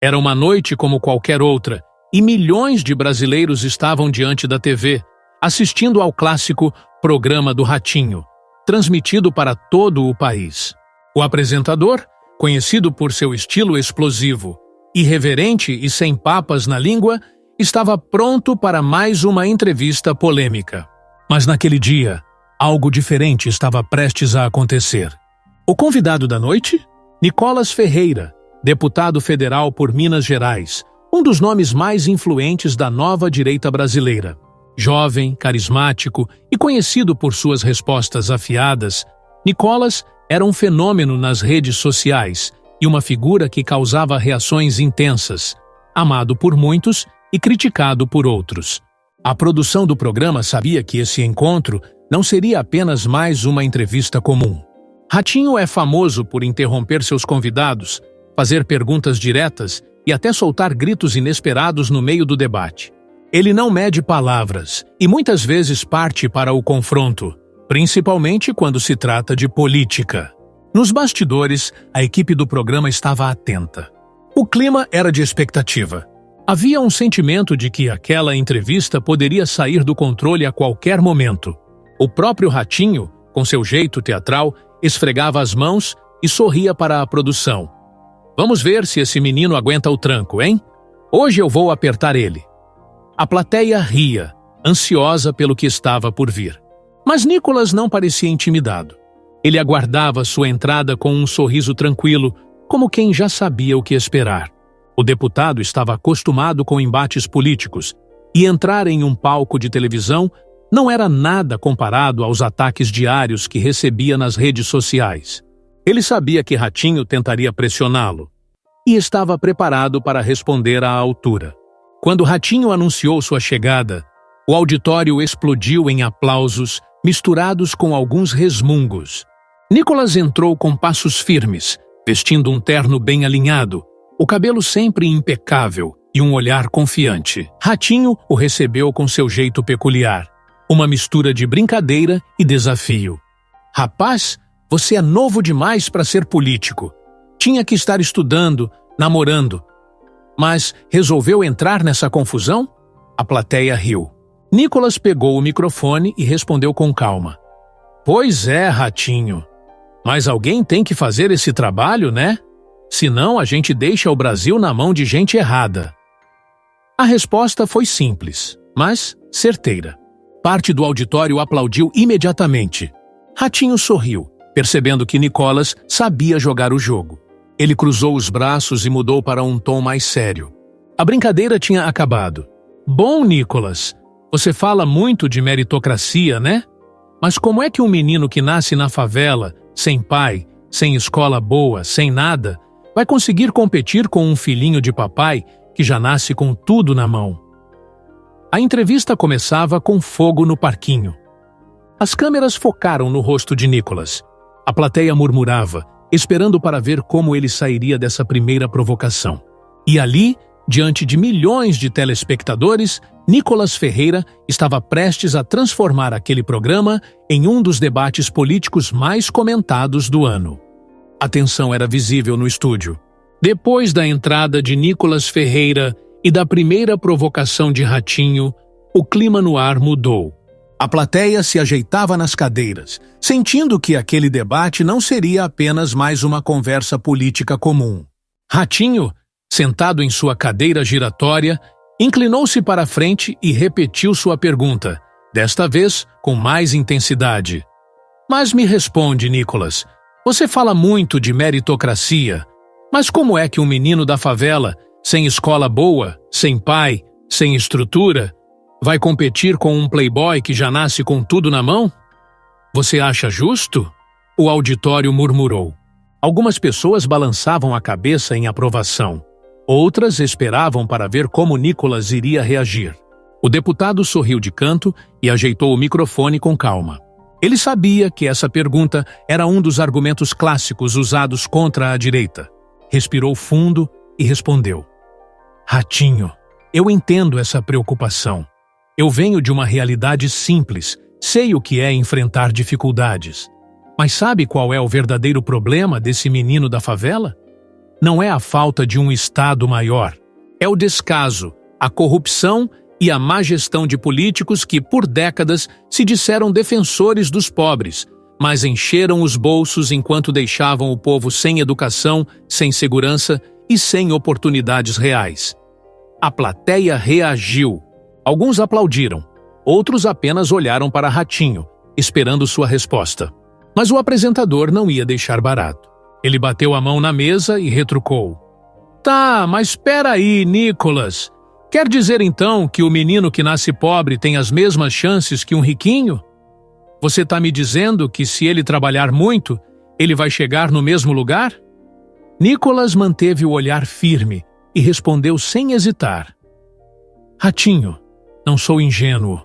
Era uma noite como qualquer outra, e milhões de brasileiros estavam diante da TV, assistindo ao clássico Programa do Ratinho, transmitido para todo o país. O apresentador, conhecido por seu estilo explosivo, irreverente e sem papas na língua, estava pronto para mais uma entrevista polêmica. Mas naquele dia, algo diferente estava prestes a acontecer. O convidado da noite? Nicolas Ferreira, deputado federal por Minas Gerais, um dos nomes mais influentes da nova direita brasileira. Jovem, carismático e conhecido por suas respostas afiadas, Nicolas era um fenômeno nas redes sociais e uma figura que causava reações intensas, amado por muitos e criticado por outros. A produção do programa sabia que esse encontro não seria apenas mais uma entrevista comum. Ratinho é famoso por interromper seus convidados, fazer perguntas diretas e até soltar gritos inesperados no meio do debate. Ele não mede palavras e muitas vezes parte para o confronto, principalmente quando se trata de política. Nos bastidores, a equipe do programa estava atenta. O clima era de expectativa. Havia um sentimento de que aquela entrevista poderia sair do controle a qualquer momento. O próprio Ratinho, com seu jeito teatral, esfregava as mãos e sorria para a produção. Vamos ver se esse menino aguenta o tranco, hein? Hoje eu vou apertar ele. A plateia ria, ansiosa pelo que estava por vir. Mas Nicolas não parecia intimidado. Ele aguardava sua entrada com um sorriso tranquilo, como quem já sabia o que esperar. O deputado estava acostumado com embates políticos, e entrar em um palco de televisão não era nada comparado aos ataques diários que recebia nas redes sociais. Ele sabia que Ratinho tentaria pressioná-lo, e estava preparado para responder à altura. Quando Ratinho anunciou sua chegada, o auditório explodiu em aplausos, misturados com alguns resmungos. Nicolas entrou com passos firmes, vestindo um terno bem alinhado, o cabelo sempre impecável e um olhar confiante. Ratinho o recebeu com seu jeito peculiar, uma mistura de brincadeira e desafio. Rapaz, você é novo demais para ser político. Tinha que estar estudando, namorando. Mas resolveu entrar nessa confusão? A plateia riu. Nicolas pegou o microfone e respondeu com calma. Pois é, Ratinho. Mas alguém tem que fazer esse trabalho, né? Senão a gente deixa o Brasil na mão de gente errada. A resposta foi simples, mas certeira. Parte do auditório aplaudiu imediatamente. Ratinho sorriu, percebendo que Nicolas sabia jogar o jogo. Ele cruzou os braços e mudou para um tom mais sério. A brincadeira tinha acabado. Bom, Nicolas, você fala muito de meritocracia, né? Mas como é que um menino que nasce na favela, sem pai, sem escola boa, sem nada, vai conseguir competir com um filhinho de papai que já nasce com tudo na mão? A entrevista começava com fogo no parquinho. As câmeras focaram no rosto de Nicolas. A plateia murmurava, esperando para ver como ele sairia dessa primeira provocação. E ali, diante de milhões de telespectadores, Nicolas Ferreira estava prestes a transformar aquele programa em um dos debates políticos mais comentados do ano. A tensão era visível no estúdio. Depois da entrada de Nicolas Ferreira e da primeira provocação de Ratinho, o clima no ar mudou. A plateia se ajeitava nas cadeiras, sentindo que aquele debate não seria apenas mais uma conversa política comum. Ratinho, sentado em sua cadeira giratória, inclinou-se para a frente e repetiu sua pergunta, desta vez com mais intensidade. Mas me responde, Nicolas, você fala muito de meritocracia, mas como é que um menino da favela, sem escola boa, sem pai, sem estrutura, vai competir com um playboy que já nasce com tudo na mão? Você acha justo? O auditório murmurou. Algumas pessoas balançavam a cabeça em aprovação. Outras esperavam para ver como Nicolas iria reagir. O deputado sorriu de canto e ajeitou o microfone com calma. Ele sabia que essa pergunta era um dos argumentos clássicos usados contra a direita. Respirou fundo e respondeu. Ratinho, eu entendo essa preocupação. Eu venho de uma realidade simples, sei o que é enfrentar dificuldades. Mas sabe qual é o verdadeiro problema desse menino da favela? não é a falta de um Estado maior. É o descaso, a corrupção e a má gestão de políticos que, por décadas, se disseram defensores dos pobres, mas encheram os bolsos enquanto deixavam o povo sem educação, sem segurança e sem oportunidades reais. A plateia reagiu. Alguns aplaudiram, outros apenas olharam para Ratinho, esperando sua resposta. Mas o apresentador não ia deixar barato. Ele bateu a mão na mesa e retrucou. Tá, mas espera aí, Nicolas. Quer dizer então que o menino que nasce pobre tem as mesmas chances que um riquinho? Você está me dizendo que se ele trabalhar muito, ele vai chegar no mesmo lugar? Nicolas manteve o olhar firme e respondeu sem hesitar. Ratinho, não sou ingênuo.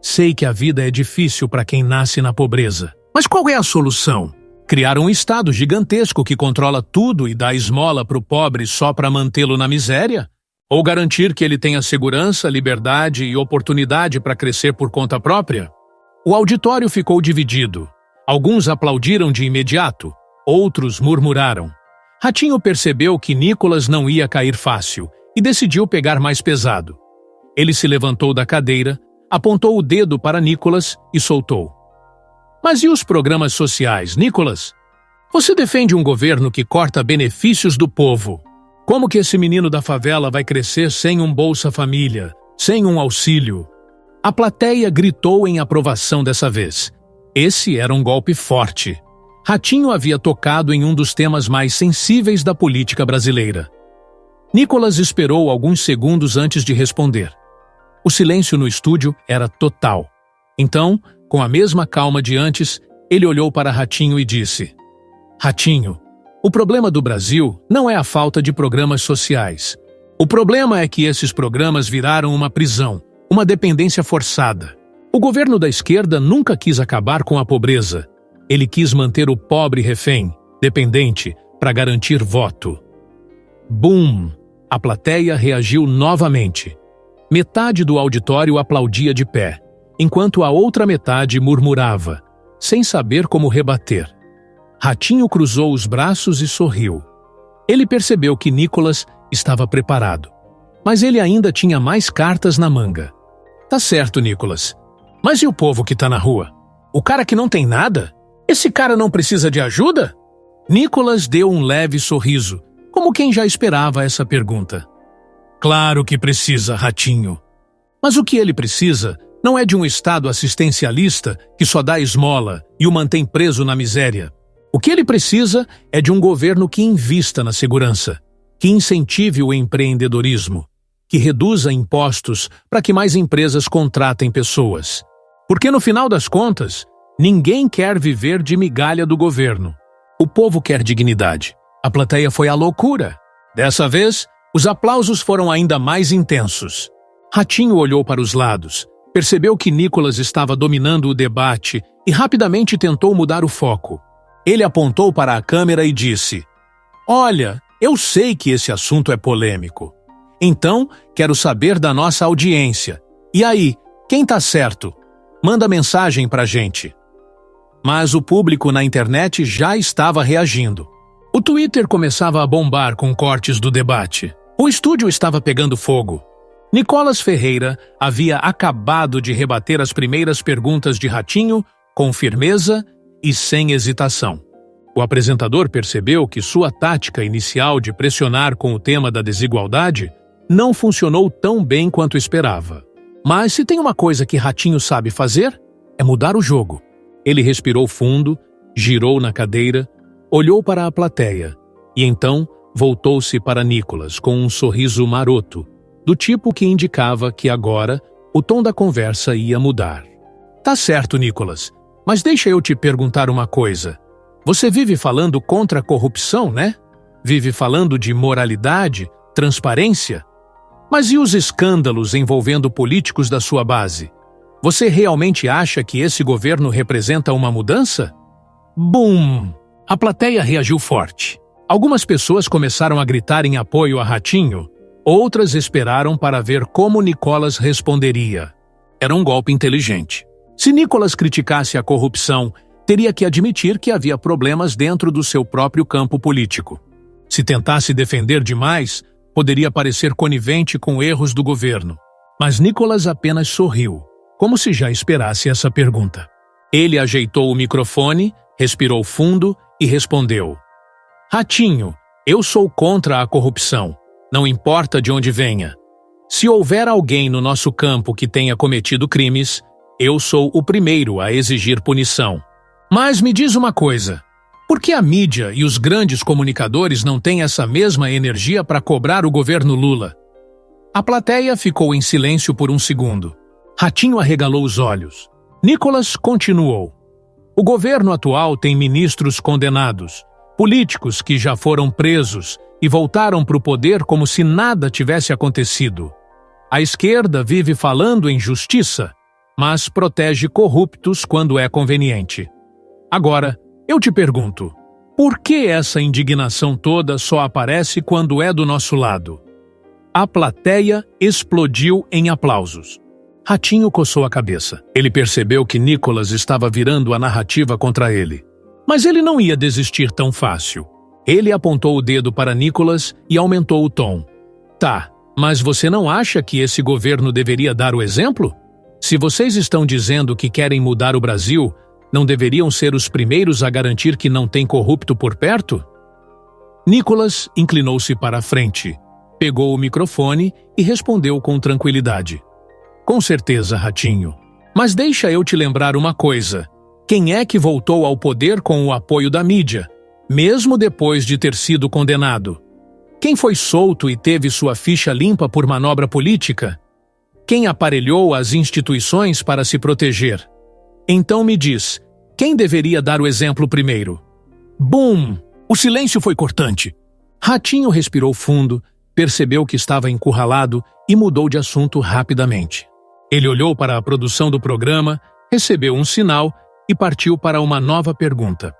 Sei que a vida é difícil para quem nasce na pobreza. Mas qual é a solução? Criar um Estado gigantesco que controla tudo e dá esmola para o pobre só para mantê-lo na miséria? Ou garantir que ele tenha segurança, liberdade e oportunidade para crescer por conta própria? O auditório ficou dividido. Alguns aplaudiram de imediato, outros murmuraram. Ratinho percebeu que Nicolas não ia cair fácil e decidiu pegar mais pesado. Ele se levantou da cadeira, apontou o dedo para Nicolas e soltou. Mas e os programas sociais, Nicolas? Você defende um governo que corta benefícios do povo. Como que esse menino da favela vai crescer sem um Bolsa Família, sem um auxílio? A plateia gritou em aprovação dessa vez. Esse era um golpe forte. Ratinho havia tocado em um dos temas mais sensíveis da política brasileira. Nicolas esperou alguns segundos antes de responder. O silêncio no estúdio era total. Então, com a mesma calma de antes, ele olhou para Ratinho e disse: Ratinho, o problema do Brasil não é a falta de programas sociais. O problema é que esses programas viraram uma prisão, uma dependência forçada. O governo da esquerda nunca quis acabar com a pobreza. Ele quis manter o pobre refém, dependente, para garantir voto. Bum! A plateia reagiu novamente. Metade do auditório aplaudia de pé, enquanto a outra metade murmurava, sem saber como rebater. Ratinho cruzou os braços e sorriu. Ele percebeu que Nicolas estava preparado, mas ele ainda tinha mais cartas na manga. Tá certo, Nicolas. Mas e o povo que tá na rua? O cara que não tem nada? Esse cara não precisa de ajuda? Nicolas deu um leve sorriso, como quem já esperava essa pergunta. Claro que precisa, Ratinho. Mas o que ele precisa não é de um Estado assistencialista que só dá esmola e o mantém preso na miséria. O que ele precisa é de um governo que invista na segurança, que incentive o empreendedorismo, que reduza impostos para que mais empresas contratem pessoas. Porque no final das contas, ninguém quer viver de migalha do governo. O povo quer dignidade. A plateia foi à loucura. Dessa vez, os aplausos foram ainda mais intensos. Ratinho olhou para os lados, percebeu que Nicolas estava dominando o debate e rapidamente tentou mudar o foco. Ele apontou para a câmera e disse: Olha, eu sei que esse assunto é polêmico. Então, quero saber da nossa audiência. E aí, quem tá certo? Manda mensagem pra gente. Mas o público na internet já estava reagindo. O Twitter começava a bombar com cortes do debate. O estúdio estava pegando fogo. Nicolas Ferreira havia acabado de rebater as primeiras perguntas de Ratinho com firmeza e sem hesitação. O apresentador percebeu que sua tática inicial de pressionar com o tema da desigualdade não funcionou tão bem quanto esperava. Mas se tem uma coisa que Ratinho sabe fazer, é mudar o jogo. Ele respirou fundo, girou na cadeira, olhou para a plateia e então voltou-se para Nicolas com um sorriso maroto, do tipo que indicava que agora o tom da conversa ia mudar. Tá certo, Nicolas, mas deixa eu te perguntar uma coisa. Você vive falando contra a corrupção, né? Vive falando de moralidade, transparência? Mas e os escândalos envolvendo políticos da sua base? Você realmente acha que esse governo representa uma mudança? Bum! A plateia reagiu forte. Algumas pessoas começaram a gritar em apoio a Ratinho, outras esperaram para ver como Nicolas responderia. Era um golpe inteligente. Se Nicolas criticasse a corrupção, teria que admitir que havia problemas dentro do seu próprio campo político. Se tentasse defender demais, poderia parecer conivente com erros do governo. Mas Nicholas apenas sorriu, como se já esperasse essa pergunta. Ele ajeitou o microfone, respirou fundo e respondeu: Ratinho, eu sou contra a corrupção, não importa de onde venha. Se houver alguém no nosso campo que tenha cometido crimes, eu sou o primeiro a exigir punição. Mas me diz uma coisa, por que a mídia e os grandes comunicadores não têm essa mesma energia para cobrar o governo Lula? A plateia ficou em silêncio por um segundo. Ratinho arregalou os olhos. Nicholas continuou. O governo atual tem ministros condenados, políticos que já foram presos e voltaram para o poder como se nada tivesse acontecido. A esquerda vive falando em justiça, mas protege corruptos quando é conveniente. Agora, eu te pergunto, por que essa indignação toda só aparece quando é do nosso lado? A plateia explodiu em aplausos. Ratinho coçou a cabeça. Ele percebeu que Nicholas estava virando a narrativa contra ele. Mas ele não ia desistir tão fácil. Ele apontou o dedo para Nicholas e aumentou o tom. Tá, mas você não acha que esse governo deveria dar o exemplo? Se vocês estão dizendo que querem mudar o Brasil, não deveriam ser os primeiros a garantir que não tem corrupto por perto? Nicholas inclinou-se para a frente, pegou o microfone e respondeu com tranquilidade. Com certeza, Ratinho. Mas deixa eu te lembrar uma coisa. Quem é que voltou ao poder com o apoio da mídia, mesmo depois de ter sido condenado? Quem foi solto e teve sua ficha limpa por manobra política? Quem aparelhou as instituições para se proteger? Então me diz, quem deveria dar o exemplo primeiro? Bum! O silêncio foi cortante. Ratinho respirou fundo, percebeu que estava encurralado e mudou de assunto rapidamente. Ele olhou para a produção do programa, recebeu um sinal e partiu para uma nova pergunta.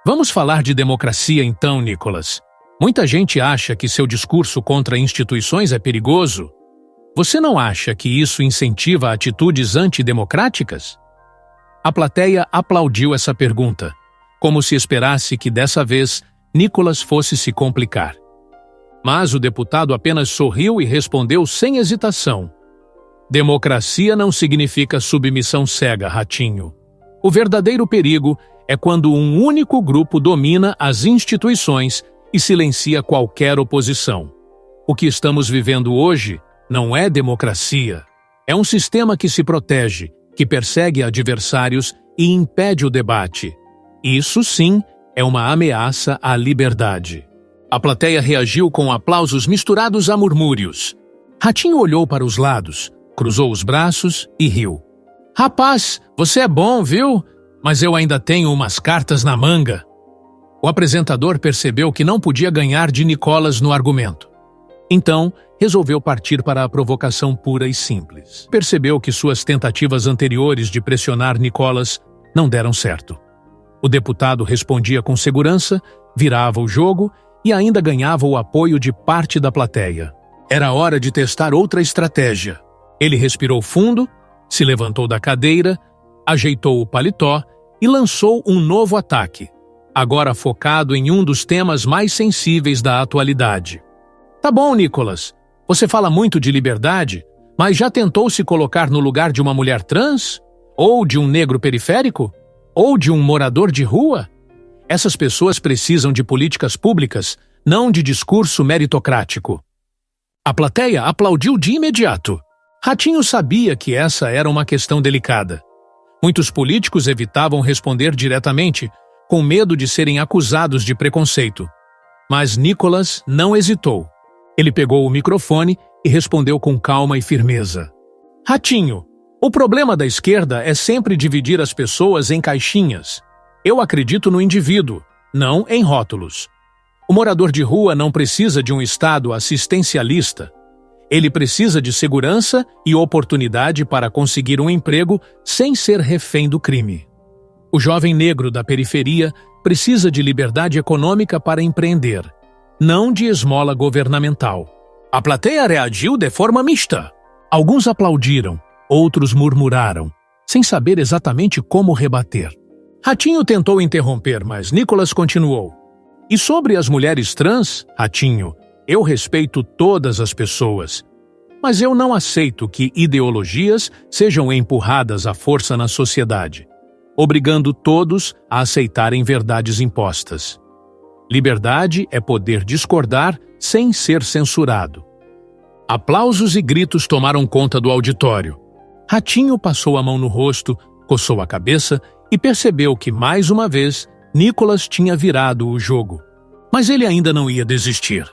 Vamos falar de democracia então, Nicholas. Muita gente acha que seu discurso contra instituições é perigoso. Você não acha que isso incentiva atitudes antidemocráticas? A plateia aplaudiu essa pergunta, como se esperasse que dessa vez Nicholas fosse se complicar. Mas o deputado apenas sorriu e respondeu sem hesitação. Democracia não significa submissão cega, Ratinho. O verdadeiro perigo é quando um único grupo domina as instituições e silencia qualquer oposição. O que estamos vivendo hoje não é democracia. É um sistema que se protege, que persegue adversários e impede o debate. Isso, sim, é uma ameaça à liberdade. A plateia reagiu com aplausos misturados a murmúrios. Ratinho olhou para os lados, cruzou os braços e riu. Rapaz, você é bom, viu? Mas eu ainda tenho umas cartas na manga. O apresentador percebeu que não podia ganhar de Nicholas no argumento. Então, resolveu partir para a provocação pura e simples. Percebeu que suas tentativas anteriores de pressionar Nicholas não deram certo. O deputado respondia com segurança, virava o jogo e ainda ganhava o apoio de parte da plateia. Era hora de testar outra estratégia. Ele respirou fundo, se levantou da cadeira, ajeitou o paletó e lançou um novo ataque, agora focado em um dos temas mais sensíveis da atualidade. Tá bom, Nicholas, você fala muito de liberdade, mas já tentou se colocar no lugar de uma mulher trans? Ou de um negro periférico? Ou de um morador de rua? Essas pessoas precisam de políticas públicas, não de discurso meritocrático. A plateia aplaudiu de imediato. Ratinho sabia que essa era uma questão delicada. Muitos políticos evitavam responder diretamente, com medo de serem acusados de preconceito. Mas Nicholas não hesitou. Ele pegou o microfone e respondeu com calma e firmeza. Ratinho, o problema da esquerda é sempre dividir as pessoas em caixinhas. Eu acredito no indivíduo, não em rótulos. O morador de rua não precisa de um Estado assistencialista. Ele precisa de segurança e oportunidade para conseguir um emprego sem ser refém do crime. O jovem negro da periferia precisa de liberdade econômica para empreender, não de esmola governamental. A plateia reagiu de forma mista. Alguns aplaudiram, outros murmuraram, sem saber exatamente como rebater. Ratinho tentou interromper, mas Nicholas continuou. E sobre as mulheres trans, Ratinho, eu respeito todas as pessoas. Mas eu não aceito que ideologias sejam empurradas à força na sociedade, obrigando todos a aceitarem verdades impostas. Liberdade é poder discordar sem ser censurado. Aplausos e gritos tomaram conta do auditório. Ratinho passou a mão no rosto, coçou a cabeça e percebeu que, mais uma vez, Nicolas tinha virado o jogo. Mas ele ainda não ia desistir.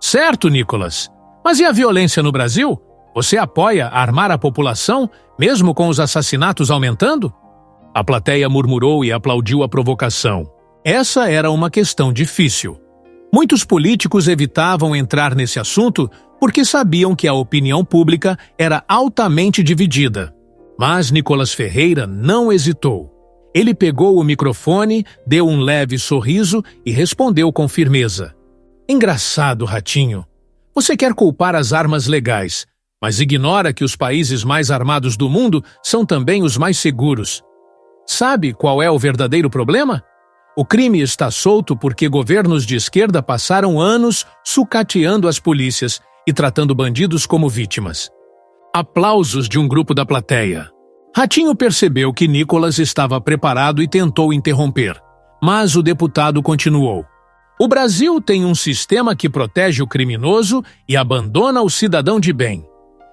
Certo, Nicolas. Mas e a violência no Brasil? Você apoia armar a população, mesmo com os assassinatos aumentando? A plateia murmurou e aplaudiu a provocação. Essa era uma questão difícil. Muitos políticos evitavam entrar nesse assunto porque sabiam que a opinião pública era altamente dividida. Mas Nicolas Ferreira não hesitou. Ele pegou o microfone, deu um leve sorriso e respondeu com firmeza. Engraçado, Ratinho. Você quer culpar as armas legais, mas ignora que os países mais armados do mundo são também os mais seguros. Sabe qual é o verdadeiro problema? O crime está solto porque governos de esquerda passaram anos sucateando as polícias e tratando bandidos como vítimas. Aplausos de um grupo da plateia. Ratinho percebeu que Nicolas estava preparado e tentou interromper, mas o deputado continuou. O Brasil tem um sistema que protege o criminoso e abandona o cidadão de bem.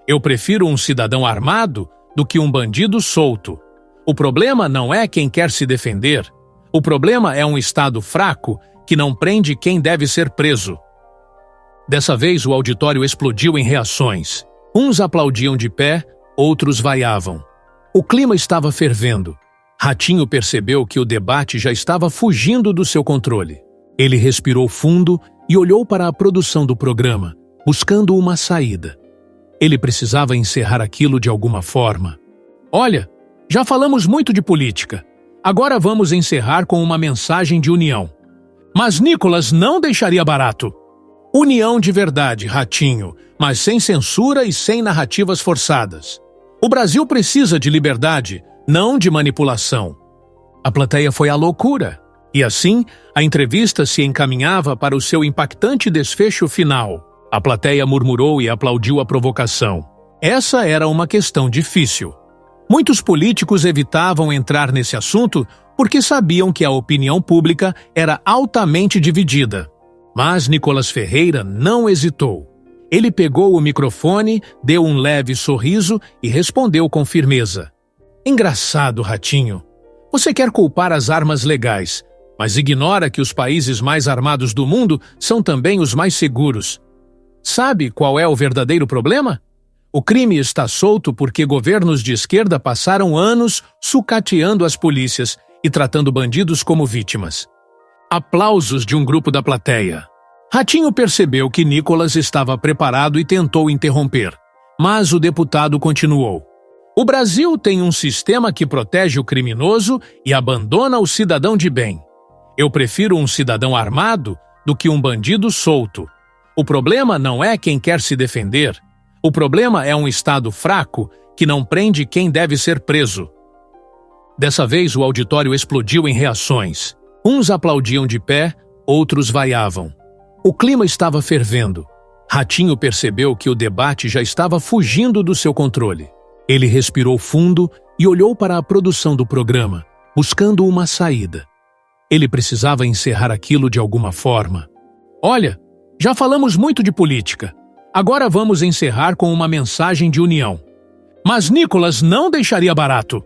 Eu prefiro um cidadão armado do que um bandido solto. O problema não é quem quer se defender. O problema é um Estado fraco que não prende quem deve ser preso. Dessa vez, o auditório explodiu em reações. Uns aplaudiam de pé, outros vaiavam. O clima estava fervendo. Ratinho percebeu que o debate já estava fugindo do seu controle. Ele respirou fundo e olhou para a produção do programa, buscando uma saída. Ele precisava encerrar aquilo de alguma forma. Olha, já falamos muito de política. Agora vamos encerrar com uma mensagem de união. Mas Nicolas não deixaria barato. União de verdade, Ratinho, mas sem censura e sem narrativas forçadas. O Brasil precisa de liberdade, não de manipulação. A plateia foi à loucura. E assim, a entrevista se encaminhava para o seu impactante desfecho final. A plateia murmurou e aplaudiu a provocação. Essa era uma questão difícil. Muitos políticos evitavam entrar nesse assunto porque sabiam que a opinião pública era altamente dividida. Mas Nicolas Ferreira não hesitou. Ele pegou o microfone, deu um leve sorriso e respondeu com firmeza. Engraçado, Ratinho. Você quer culpar as armas legais, mas ignora que os países mais armados do mundo são também os mais seguros. Sabe qual é o verdadeiro problema? O crime está solto porque governos de esquerda passaram anos sucateando as polícias e tratando bandidos como vítimas. Aplausos de um grupo da plateia. Ratinho percebeu que Nicolas estava preparado e tentou interromper, mas o deputado continuou. O Brasil tem um sistema que protege o criminoso e abandona o cidadão de bem. Eu prefiro um cidadão armado do que um bandido solto. O problema não é quem quer se defender. O problema é um Estado fraco que não prende quem deve ser preso. Dessa vez, o auditório explodiu em reações. Uns aplaudiam de pé, outros vaiavam. O clima estava fervendo. Ratinho percebeu que o debate já estava fugindo do seu controle. Ele respirou fundo e olhou para a produção do programa, buscando uma saída. Ele precisava encerrar aquilo de alguma forma. Olha, já falamos muito de política. Agora vamos encerrar com uma mensagem de união. Mas Nicolas não deixaria barato.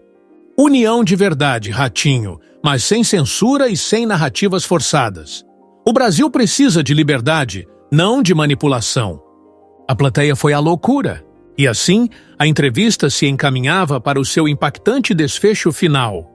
União de verdade, Ratinho, mas sem censura e sem narrativas forçadas. O Brasil precisa de liberdade, não de manipulação. A plateia foi à loucura. E assim, a entrevista se encaminhava para o seu impactante desfecho final.